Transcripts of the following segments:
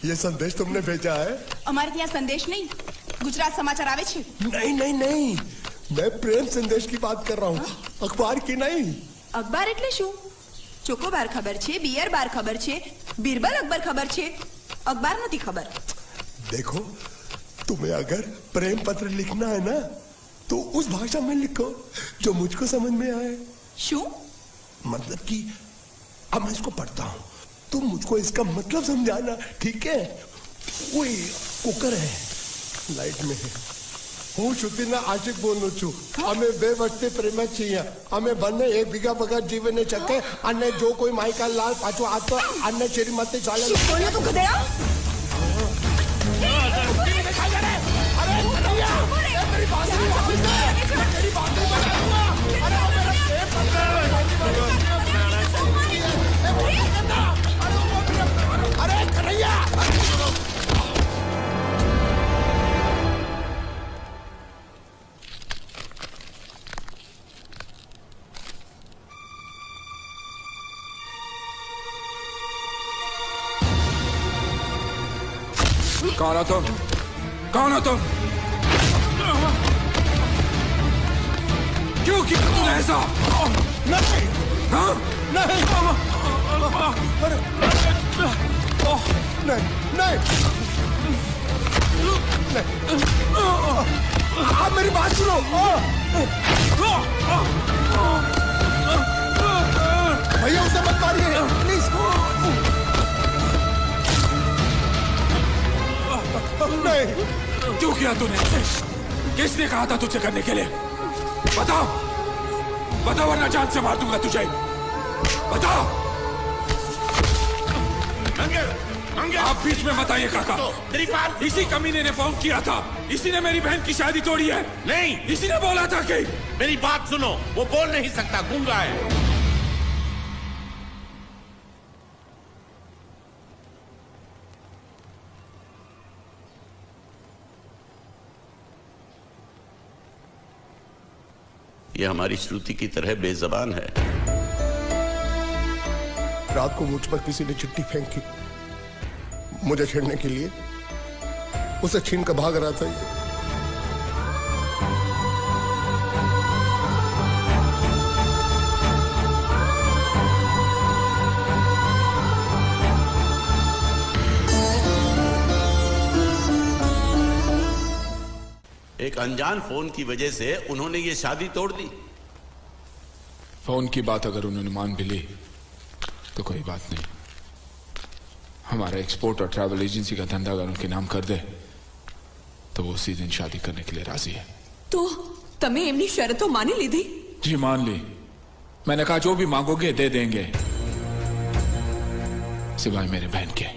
ये संदेश तुमने भेजा है? અમારે ત્યાં સંદેશ નહીં, ગુજરાત સમાચાર આવે છે। नहीं नहीं नहीं, मैं प्रेम संदेश की बात कर रहा हूँ, अखबार की नहीं। અખબાર એટલે શું? ચોકોબાર ખબર છે, બિયર બાર ખબર છે, બીરબલ અકબર ખબર છે, અખબાર નથી ખબર। देखो, तुम्हें अगर प्रेम पत्र लिखना है ना, तो उस भाषा में लिखो जो मुझको समझ में आए। શું? मतलब कि अब मैं इसको पढ़ता हूँ, तुम मुझको इसका मतलब समझाना, ठीक है? वही कुकर है, लाइट में है। હું શ્રુતિના આશિક બોલું છું। અમે બે વર્ષથી પ્રેમ છીએ। અમે બંને એક બીજા વગર જીવી ન શકે અને જો કોઈ માઈકા લાલ પાછો આવતો અને શ્રીમતી ચાલે। શું બોલ્યો તું ગધેડા? अरे कन्हैया, कौन हो तुम? कौन हो तुम? क्यों किया तूने ऐसा? नहीं, हाँ? नहीं, नहीं, नहीं, आप मेरी बात सुनो। भैया उसे मत मारिए, प्लीज। नहीं। क्यों किया तूने? किसने कहा था तुझे करने के लिए? बताओ, बताओ वरना जान से मार दूंगा तुझे। बताओ। आप बीच में मत आइए काका। इसी कमीने ने फोन किया था, इसी ने मेरी बहन की शादी तोड़ी है। नहीं, इसी ने बोला था कि मेरी बात सुनो, वो बोल नहीं सकता, गूंगा है। ये हमारी श्रुति की तरह बेजबान है। रात को मुझ पर किसी ने चिट्ठी फेंकी मुझे छेड़ने के लिए। उसे छीन कर भाग रहा था। एक अनजान फोन की वजह से उन्होंने ये शादी तोड़ दी। फोन की बात अगर उन्होंने मान भी ली तो कोई बात नहीं। हमारा एक्सपोर्ट और ट्रैवल एजेंसी का धंधा अगर उनके नाम कर दे तो वो उसी दिन शादी करने के लिए राजी है। તો તમે એમની શરતો માની લીધી? जी मान ली। मैंने कहा जो भी मांगोगे दे देंगे, सिवाय मेरे बहन के।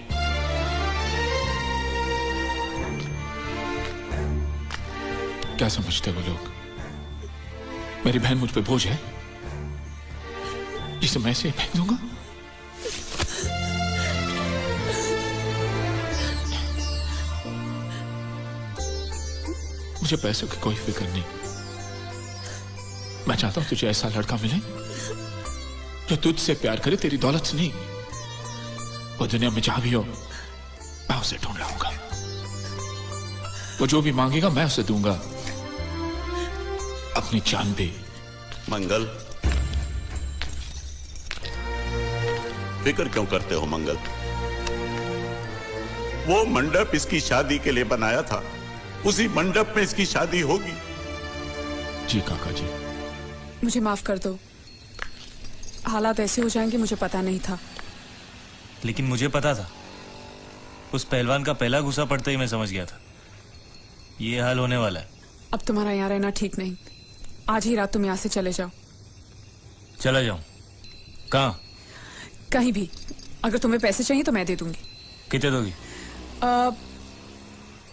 क्या समझते हो लोग? मेरी बहन मुझ पे बोझ है जिसे मैं इसे फेंक दूंगा? मुझे पैसों की कोई फिक्र नहीं। मैं चाहता हूं तुझे ऐसा लड़का मिले जो तुझसे प्यार करे, तेरी दौलत से नहीं। वो दुनिया में जहां भी हो मैं उसे ढूंढ लाऊंगा। वो जो भी मांगेगा मैं उसे दूंगा, अपनी जान भी। मंगल, फिक्र क्यों करते हो मंगल? वो मंडप इसकी शादी के लिए बनाया था, उसी मंडप में इसकी शादी होगी। जी काका जी, मुझे माफ कर दो। हालात ऐसे हो जाएंगे मुझे पता नहीं था। लेकिन मुझे पता था। उस पहलवान का पहला घुसा पड़ते ही मैं समझ गया था ये हाल होने वाला है। अब तुम्हारा यहाँ रहना ठीक नहीं। आज ही रात तुम यहाँ से चले जाओ। चला जाऊं? कहाँ? कहीं भी। अगर तुम्हें पैसे चाहिए तो मैं दे दूंगी। कितने दोगी?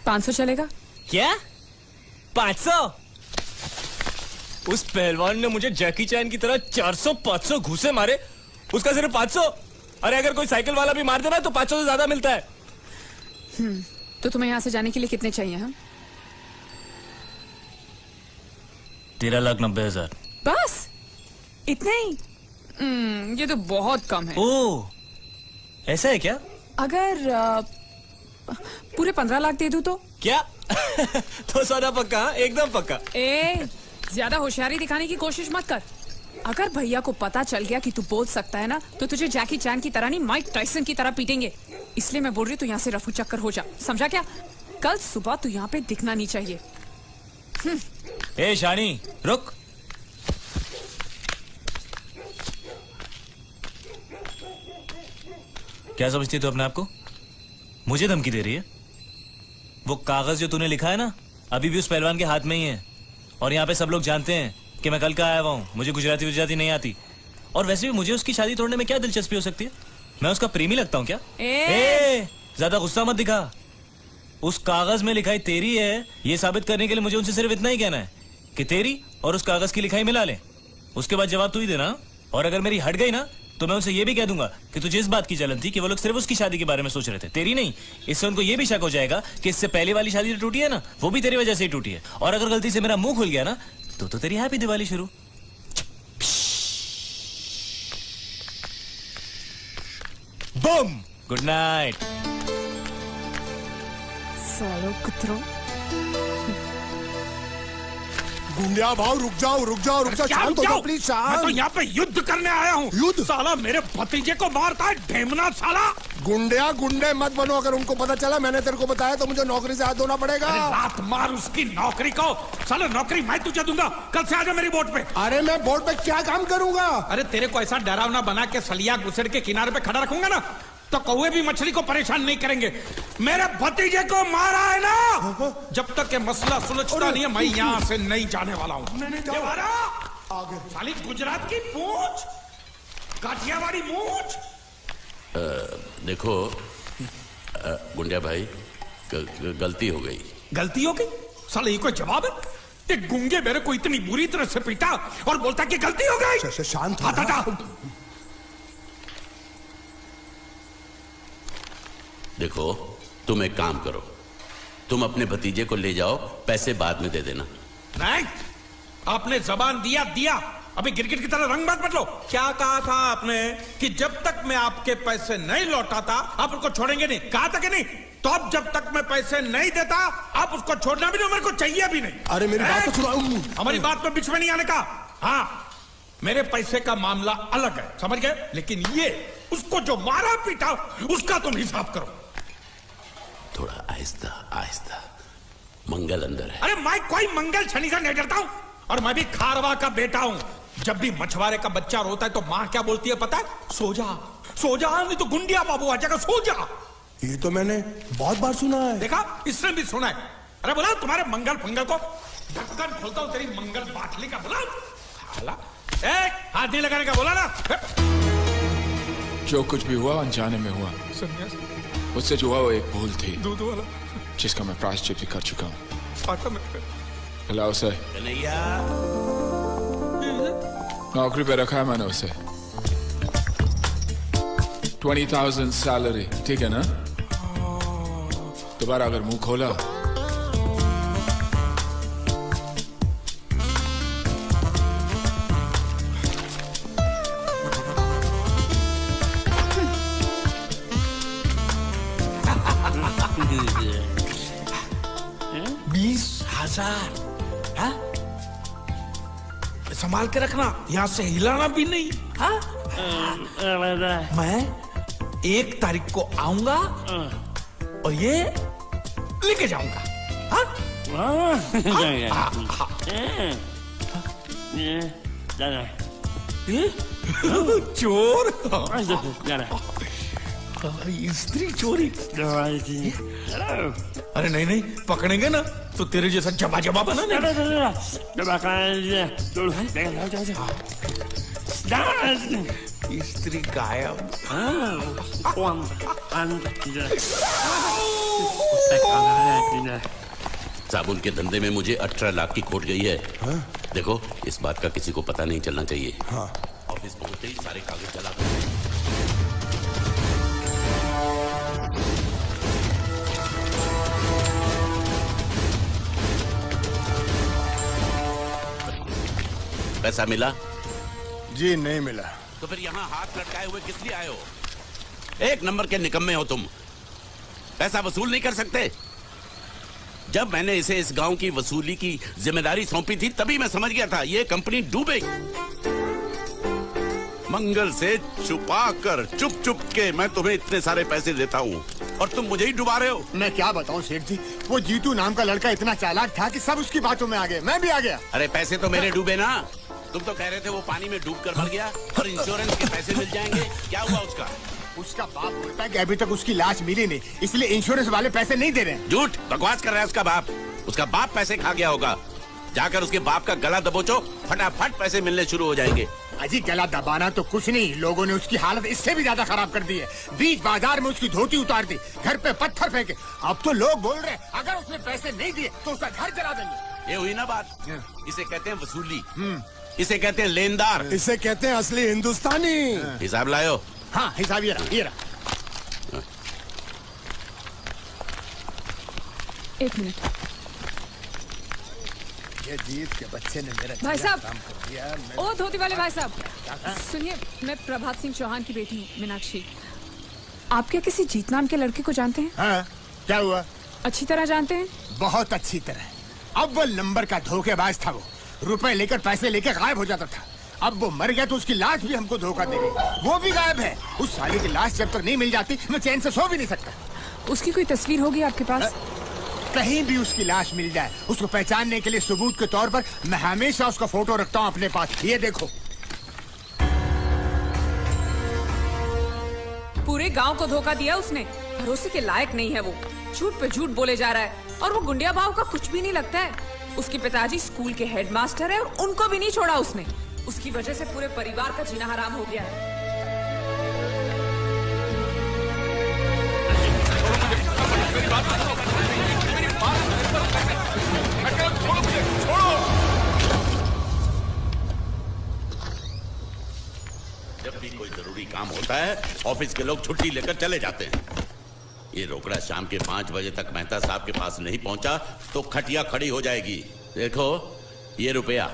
500 चलेगा? क्या? 500? उस पहलवान ने मुझे जैकी चैन की तरह 400-500 घूसे मारे, उसका सिर्फ 500? अरे अगर कोई साइकिल वाला भी मार देना तो 500 से ज्यादा मिलता है। तो तुम्हें यहाँ से जाने के लिए कितने चाहिए? हम 13,90,000। बस इतने ही? ये तो बहुत कम है। ओह, ऐसा है क्या? अगर पूरे 15 लाख दे दूं तो? क्या? तो सौदा पक्का? हाँ? एकदम पक्का। ए, ज्यादा होशियारी दिखाने की कोशिश मत कर। अगर भैया को पता चल गया कि तू बोल सकता है ना, तो तुझे जैकी चैन की तरह नहीं, माइक टाइसन की तरह पीटेंगे। इसलिए मैं बोल रही हूँ, तू यहाँ से रफू चक्कर हो जा, समझा क्या? कल सुबह तू यहाँ पे दिखना नहीं चाहिए। ए शानी, रुक। क्या समझती है तू अपने आप को? मुझे धमकी दे रही है? वो कागज जो तूने लिखा है ना, अभी भी उस पहलवान के हाथ में ही है। और यहाँ पे सब लोग जानते हैं कि मैं कल का आया हुआ हूँ, मुझे गुजराती नहीं आती। और वैसे भी मुझे उसकी शादी तोड़ने में क्या दिलचस्पी हो सकती है? मैं उसका प्रेमी लगता हूँ क्या? ज्यादा गुस्सा मत दिखा। उस कागज में लिखाई तेरी है, ये साबित करने के लिए मुझे उनसे सिर्फ इतना ही कहना है कि तेरी और उस कागज की लिखाई मिला ले। उसके बाद जवाब तू ही देना। और अगर मेरी हट गई ना, तो मैं उनसे ये भी कह दूंगा कि तुझे इस बात की जलन थी कि वो लोग सिर्फ उसकी शादी के बारे में सोच रहे थे, तेरी नहीं। इससे उनको ये भी शक हो जाएगा कि इससे पहले वाली शादी जो टूटी है ना, वो भी तेरी वजह से ही टूटी है। और अगर गलती से मेरा मुंह खुल गया ना, तो तेरी हैप्पी दिवाली शुरू। बम। Good night. सालो कुत्रों। गुंडिया भाव रुक जाओ शांत हो जाओ प्लीज। मैं तो यहाँ पे युद्ध करने आया हूँ। युद्ध? साला मेरे भतीजे को मारता है ढेमना साला। गुंडे मत बनो। अगर उनको पता चला मैंने तेरे को बताया तो मुझे नौकरी से हाथ धोना पड़ेगा। अरे लात मार उसकी नौकरी को। साला नौकरी मैं तुझे दूंगा। कल से आजा मेरी बोट पे। अरे मैं बोट पे क्या काम करूंगा? अरे तेरे को ऐसा डरावना बना के सलिया घुसड़ के किनारे पे खड़ा रखूंगा ना, तो कौवे भी मछली को परेशान नहीं करेंगे। मेरे भतीजे को मारा है ना, जब तक ये मसला सुलझता नहीं है, मैं यहाँ से नहीं जाने वाला हूँ। साली गुजरात की पूंछ, काठियावाड़ी मूंछ। देखो गुंडिया भाई, गलती हो गई। गलती हो गई? साले ये कोई जवाब है? ये गूंगे मेरे को इतनी बुरी तरह से पीटा और बोलता कि गलती हो गई। शांत हटा। देखो तुम एक काम करो, तुम अपने भतीजे को ले जाओ, पैसे बाद में दे देना। नहीं, आपने जबान दिया। अभी गिरगिट की तरह रंग मत बदलो। क्या कहा था आपने कि जब तक मैं आपके पैसे नहीं लौटाता आप उसको छोड़ेंगे नहीं? कहा था कि नहीं? तो अब जब तक मैं पैसे नहीं देता आप उसको छोड़ना भी नहीं, मेरे को चाहिए भी नहीं। अरे मेरी बात तो सुनो। हमारी बात में बीच में नहीं आने का। हाँ, मेरे पैसे का मामला अलग है, समझ गए? लेकिन ये उसको जो मारा पीटा उसका तुम हिसाब करो। थोड़ा आहिस्ता आहिस्ता, मंगल अंदर है। अरे मैं कोई मंगल शनि से नहीं डरता हूं, और मैं भी खारवा का बेटा हूं। जब भी मछुआरे का बच्चा रोता है तो माँ क्या बोलती है पता है? सो जा, नहीं तो गुंडिया बाबू आ जाएगा, सो जा। ये तो मैंने बहुत बार सुना है। देखा, इसने भी सुना है। अरे बोला तुम्हारे मंगल फंगल को ढक्कन खोलता हूं तेरी मंगल बाटली का। बोला हाथ नहीं लगाने का, बोला ना। जो कुछ भी हुआ अनजाने में हुआ। मुझसे जो हुआ वो एक भूल थी, दूध वाला, जिसका मैं प्रायश्चित भी कर चुका हूँ। बुलाओ उसे। नौकरी पे रखा है मैंने उसे। 20,000 सैलरी, ठीक है ना? दोबारा अगर मुंह खोला संभाल के रखना, यहाँ से हिलाना भी नहीं। हाँ? मैं 1 तारीख को आऊंगा और ये लेके जाऊंगा। चोर, स्त्री चोरी। अरे नहीं, पकड़ेंगे ना तो तेरे जैसा जबा बना नहीं। स्त्री गायब। साबुन के धंधे में मुझे 18 लाख की खोट गई है। देखो, इस बात का किसी को पता नहीं चलना चाहिए। ऑफिस पहुंचते ही सारे कागज जला दो। पैसा मिला? जी नहीं मिला। तो फिर यहाँ हाथ लटकाए हुए किस लिए आए हो? 1 नंबर के निकम्मे हो तुम। पैसा वसूल नहीं कर सकते? जब मैंने इसे इस गांव की वसूली की जिम्मेदारी सौंपी थी तभी मैं समझ गया था ये कंपनी डूबेगी। मंगल से छुपा कर चुप चुप के मैं तुम्हें इतने सारे पैसे देता हूँ और तुम मुझे ही डुबा रहे हो। मैं क्या बताऊं सेठ जी, वो जीतू नाम का लड़का इतना चालाक था कि सब उसकी बातों में आ गए, मैं भी आ गया। अरे पैसे तो मेरे डूबे ना, तुम तो कह रहे थे वो पानी में डूब कर मर गया और इंश्योरेंस के पैसे मिल जाएंगे। क्या हुआ उसका? उसका बाप बोलता है कि अभी तक उसकी लाश मिली नहीं, इसलिए इंश्योरेंस वाले पैसे नहीं दे रहे। झूठ बकवास कर रहा है उसका बाप। उसका बाप पैसे खा गया होगा। जाकर उसके बाप का गला दबोचो, फटाफट पैसे मिलने शुरू हो जाएंगे। अजी गला दबाना तो कुछ नहीं, लोगों ने उसकी हालत इससे भी ज्यादा खराब कर दी है। बीच बाजार में उसकी धोती उतार दी, घर पे पत्थर फेंके। अब तो लोग बोल रहे हैं अगर उसने पैसे नहीं दिए तो उसका घर जला देंगे। ये हुई ना बात। इसे कहते हैं वसूली, इसे कहते हैं लेनदार, इसे कहते हैं असली हिंदुस्तानी। हिसाब लायो। हाँ हिसाब ये रहा, ये रहा। एक मिनट ये जीत के बच्चे ने मेरा भाई साहब, काम कर दिया। ओ धोती वाले भाई साहब, सुनिए, मैं प्रभात सिंह चौहान की बेटी हूँ, मीनाक्षी। आप क्या किसी जीत नाम के लड़के को जानते हैं? हाँ, क्या हुआ? अच्छी तरह जानते हैं? बहुत अच्छी तरह। अव्वल नंबर का धोखेबाज था वो, रुपए लेकर पैसे लेकर गायब हो जाता था। अब वो मर गया तो उसकी लाश भी हमको धोखा दे गई, वो भी गायब है। उस साले की लाश जब तक नहीं मिल जाती मैं चैन से सो भी नहीं सकता। उसकी कोई तस्वीर होगी आपके पास? कहीं भी उसकी लाश मिल जाए, उसको पहचानने के लिए सबूत के तौर पर मैं हमेशा उसका फोटो रखता हूँ अपने पास। ये देखो। पूरे गांव को धोखा दिया उसने। भरोसे के लायक नहीं है वो, झूठ पे झूठ बोले जा रहा है। और वो गुंडिया भाव का कुछ भी नहीं लगता है। उसके पिताजी स्कूल के हेडमास्टर है और उनको भी नहीं छोड़ा उसने। उसकी वजह से पूरे परिवार का जीना हराम हो गया है। जब भी कोई जरूरी काम होता है ऑफिस के लोग छुट्टी लेकर चले जाते हैं। ये रोकड़ा शाम के 5 बजे तक मेहता साहब के पास नहीं पहुंचा तो खटिया खड़ी हो जाएगी। देखो ये रुपया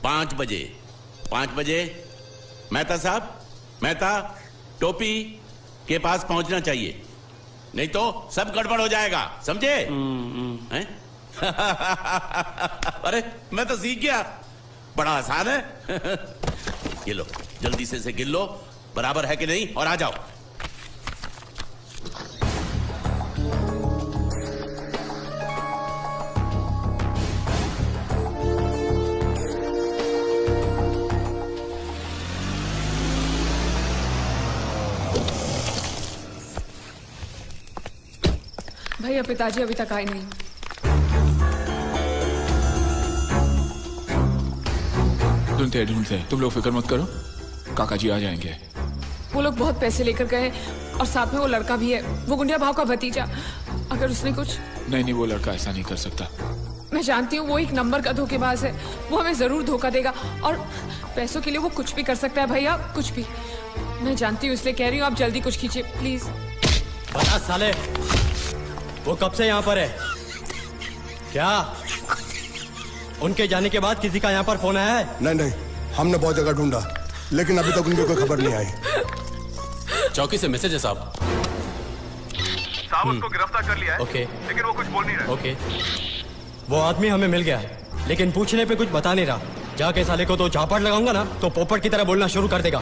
5 बजे मेहता साहब, मेहता टोपी के पास पहुंचना चाहिए, नहीं तो सब गड़बड़ हो जाएगा, समझे? हैं? अरे मैं तो सीख गया, बड़ा आसान है। ये लो, जल्दी से इसे गिन लो, बराबर है कि नहीं, और आ जाओ। भैया पिताजी अभी तक आए नहीं। ढूंढते तुम लोग फिक्र मत करो, काका जी आ जाएंगे। वो लोग बहुत पैसे लेकर गए और साथ में वो लड़का भी है, वो गुंडिया भाव का भतीजा। अगर उसने कुछ... नहीं, वो लड़का ऐसा नहीं कर सकता। मैं जानती हूँ वो एक नंबर का धोखेबाज है, वो हमें जरूर धोखा देगा और पैसों के लिए वो कुछ भी कर सकता है भैया, कुछ भी। मैं जानती हूँ इसलिए कह रही हूँ, आप जल्दी कुछ कीजिए प्लीज। बता साले, वो कब से यहाँ पर है? क्या उनके जाने के बाद किसी का यहाँ पर फोन आया है? नहीं, हमने बहुत जगह ढूंढा लेकिन अभी तक उनकी कोई खबर नहीं आई। चौकी से मैसेज है साहब। उसको गिरफ्तार कर लिया है। ओके। लेकिन वो कुछ बोल नहीं रहा। ओके। वो आदमी हमें मिल गया है लेकिन पूछने पे कुछ बता नहीं रहा। जाके साले को तो झापड़ लगाऊंगा ना तो पोपट की तरह बोलना शुरू कर देगा।